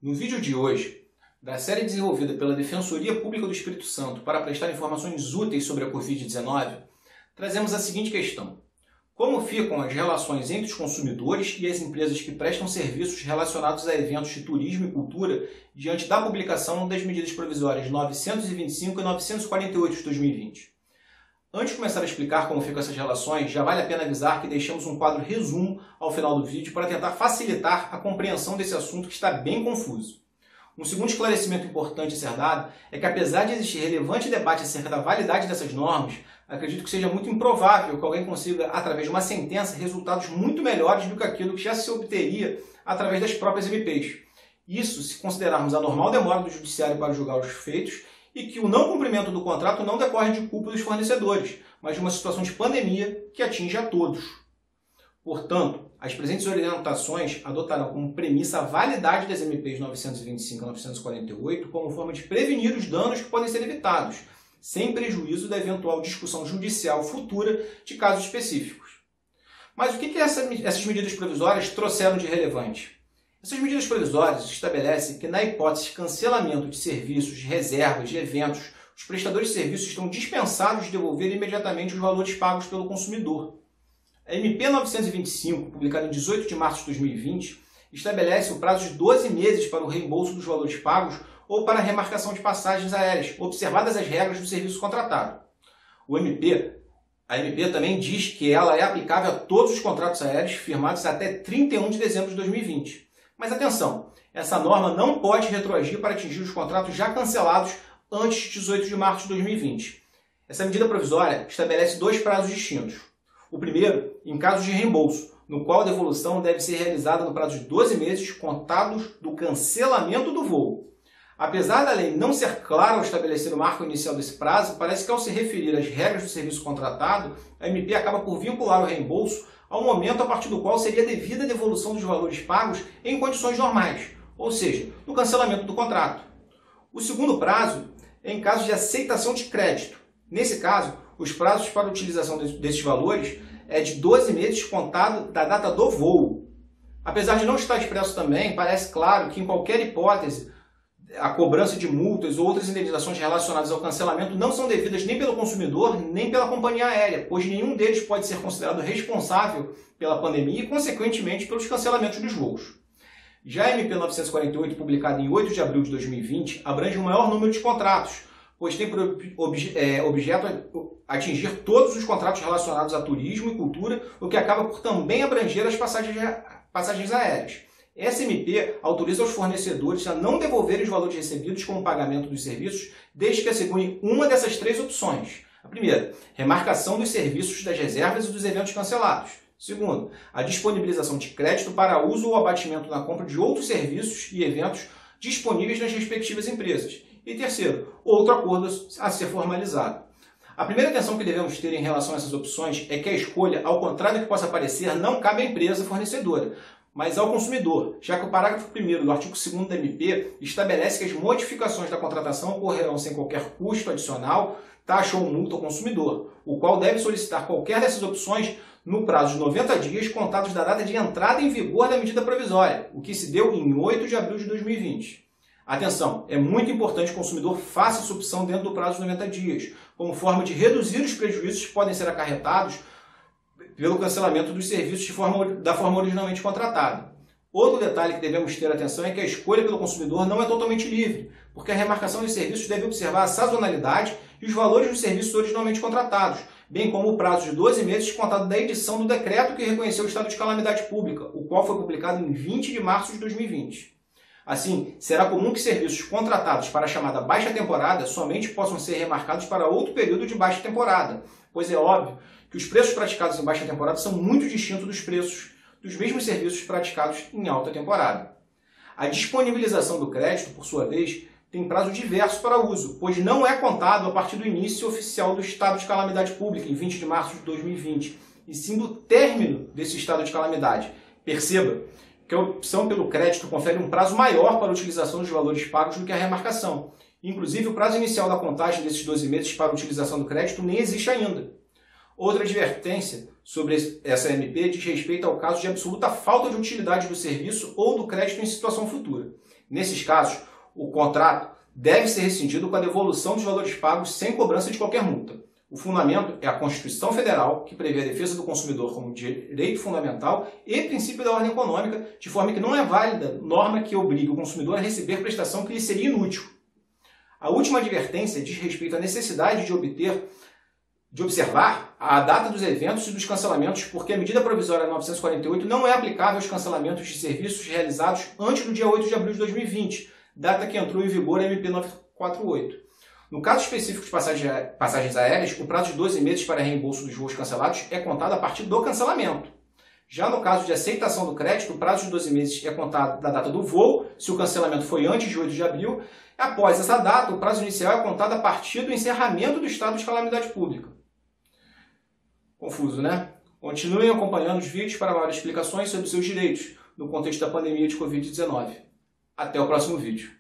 No vídeo de hoje, da série desenvolvida pela Defensoria Pública do Espírito Santo para prestar informações úteis sobre a Covid-19, trazemos a seguinte questão: como ficam as relações entre os consumidores e as empresas que prestam serviços relacionados a eventos de turismo e cultura diante da publicação das medidas provisórias 925 e 948 de 2020? Antes de começar a explicar como ficam essas relações, já vale a pena avisar que deixamos um quadro resumo ao final do vídeo para tentar facilitar a compreensão desse assunto que está bem confuso. Um segundo esclarecimento importante a ser dado é que, apesar de existir relevante debate acerca da validade dessas normas, acredito que seja muito improvável que alguém consiga, através de uma sentença, resultados muito melhores do que aquilo que já se obteria através das próprias MPs. Isso se considerarmos a normal demora do judiciário para julgar os feitos e que o não cumprimento do contrato não decorre de culpa dos fornecedores, mas de uma situação de pandemia que atinge a todos. Portanto, as presentes orientações adotarão como premissa a validade das MPs 925 e 948 como forma de prevenir os danos que podem ser evitados, sem prejuízo da eventual discussão judicial futura de casos específicos. Mas o que essas medidas provisórias trouxeram de relevante? Essas medidas provisórias estabelecem que, na hipótese de cancelamento de serviços, de reservas, de eventos, os prestadores de serviços estão dispensados de devolver imediatamente os valores pagos pelo consumidor. A MP 925, publicada em 18 de março de 2020, estabelece o prazo de 12 meses para o reembolso dos valores pagos ou para a remarcação de passagens aéreas, observadas as regras do serviço contratado. A MP também diz que ela é aplicável a todos os contratos aéreos firmados até 31 de dezembro de 2020. Mas atenção, essa norma não pode retroagir para atingir os contratos já cancelados antes de 18 de março de 2020. Essa medida provisória estabelece dois prazos distintos. O primeiro, em caso de reembolso, no qual a devolução deve ser realizada no prazo de 12 meses contados do cancelamento do voo. Apesar da lei não ser clara ao estabelecer o marco inicial desse prazo, parece que ao se referir às regras do serviço contratado, a MP acaba por vincular o reembolso ao momento a partir do qual seria devida a devolução dos valores pagos em condições normais, ou seja, no cancelamento do contrato. O segundo prazo é em caso de aceitação de crédito. Nesse caso, os prazos para a utilização desses valores é de 12 meses contado da data do voo. Apesar de não estar expresso também, parece claro que em qualquer hipótese, a cobrança de multas ou outras indenizações relacionadas ao cancelamento não são devidas nem pelo consumidor, nem pela companhia aérea, pois nenhum deles pode ser considerado responsável pela pandemia e, consequentemente, pelos cancelamentos dos voos. Já a MP 948, publicada em 8 de abril de 2020, abrange um maior número de contratos, pois tem por objeto atingir todos os contratos relacionados a turismo e cultura, o que acaba por também abranger as passagens aéreas. Essa MP autoriza os fornecedores a não devolverem os valores recebidos como pagamento dos serviços, desde que assegurem uma dessas três opções. A primeira, remarcação dos serviços das reservas e dos eventos cancelados. Segundo, a disponibilização de crédito para uso ou abatimento na compra de outros serviços e eventos disponíveis nas respectivas empresas. E terceiro, outro acordo a ser formalizado. A primeira atenção que devemos ter em relação a essas opções é que a escolha, ao contrário do que possa parecer, não cabe à empresa fornecedora, mas ao consumidor, já que o parágrafo 1º do artigo 2º da MP estabelece que as modificações da contratação ocorrerão sem qualquer custo adicional, taxa ou multa ao consumidor, o qual deve solicitar qualquer dessas opções no prazo de 90 dias contados da data de entrada em vigor da medida provisória, o que se deu em 8 de abril de 2020. Atenção, é muito importante que o consumidor faça essa opção dentro do prazo de 90 dias, como forma de reduzir os prejuízos que podem ser acarretados pelo cancelamento dos serviços da forma originalmente contratada. Outro detalhe que devemos ter atenção é que a escolha pelo consumidor não é totalmente livre, porque a remarcação dos serviços deve observar a sazonalidade e os valores dos serviços originalmente contratados, bem como o prazo de 12 meses contado da edição do decreto que reconheceu o estado de calamidade pública, o qual foi publicado em 20 de março de 2020. Assim, será comum que serviços contratados para a chamada baixa temporada somente possam ser remarcados para outro período de baixa temporada, pois é óbvio que os preços praticados em baixa temporada são muito distintos dos preços dos mesmos serviços praticados em alta temporada. A disponibilização do crédito, por sua vez, tem prazo diverso para uso, pois não é contado a partir do início oficial do estado de calamidade pública, em 20 de março de 2020, e sim do término desse estado de calamidade. Perceba que a opção pelo crédito confere um prazo maior para a utilização dos valores pagos do que a remarcação. Inclusive, o prazo inicial da contagem desses 12 meses para a utilização do crédito nem existe ainda. Outra advertência sobre essa MP diz respeito ao caso de absoluta falta de utilidade do serviço ou do crédito em situação futura. Nesses casos, o contrato deve ser rescindido com a devolução dos valores pagos sem cobrança de qualquer multa. O fundamento é a Constituição Federal, que prevê a defesa do consumidor como direito fundamental e princípio da ordem econômica, de forma que não é válida norma que obrigue o consumidor a receber prestação que lhe seria inútil. A última advertência diz respeito à necessidade de observar a data dos eventos e dos cancelamentos, porque a medida provisória 948 não é aplicável aos cancelamentos de serviços realizados antes do dia 8 de abril de 2020, data que entrou em vigor a MP 948. No caso específico de passagens aéreas, o prazo de 12 meses para reembolso dos voos cancelados é contado a partir do cancelamento. Já no caso de aceitação do crédito, o prazo de 12 meses é contado da data do voo, se o cancelamento foi antes de 8 de abril. Após essa data, o prazo inicial é contado a partir do encerramento do estado de calamidade pública. Confuso, né? Continuem acompanhando os vídeos para maiores explicações sobre os seus direitos no contexto da pandemia de Covid-19. Até o próximo vídeo.